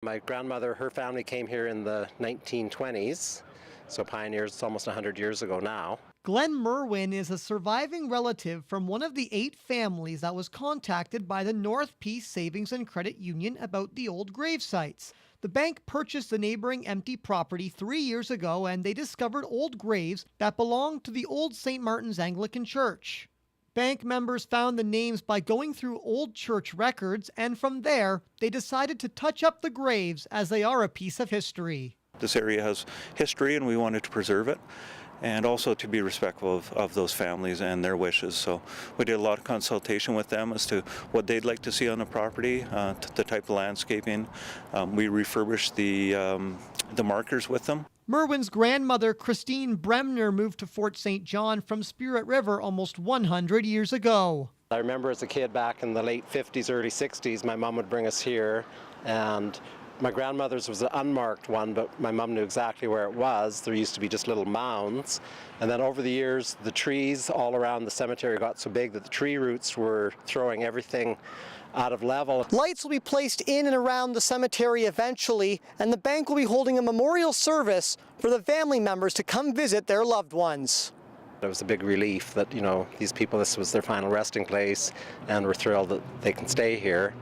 My grandmother, her family came here in the 1920s, so pioneers, it's almost 100 years ago now. Glenn Merwin is a surviving relative from one of the 8 families that was contacted by the North Peace Savings and Credit Union about the old grave sites. The bank purchased the neighboring empty property 3 years ago, and they discovered old graves that belonged to the old St. Martin's Anglican Church. Bank members found the names by going through old church records, and from there, they decided to touch up the graves as they are a piece of history. This area has history and we wanted to preserve it, and also to be respectful of those families and their wishes. So we did a lot of consultation with them as to what they'd like to see on the property, the type of landscaping. We refurbished the markers with them. Merwin's grandmother, Christine Bremner, moved to Fort St. John from Spirit River almost 100 years ago. I remember as a kid back in the late 50s, early 60s, my mom would bring us here, and my grandmother's was an unmarked one, but my mom knew exactly where it was. There used to be just little mounds. And then over the years, the trees all around the cemetery got so big that the tree roots were throwing everything out of level. Lights will be placed in and around the cemetery eventually, and the bank will be holding a memorial service for the family members to come visit their loved ones. It was a big relief that, these people, this was their final resting place, and we're thrilled that they can stay here.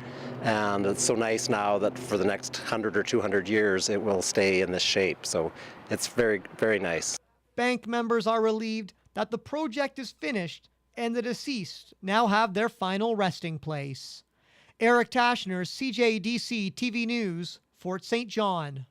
And it's so nice now that for the next 100 or 200 years, it will stay in this shape. So it's very, very nice. Bank members are relieved that the project is finished and the deceased now have their final resting place. Eric Tashner, CJDC TV News, Fort St. John.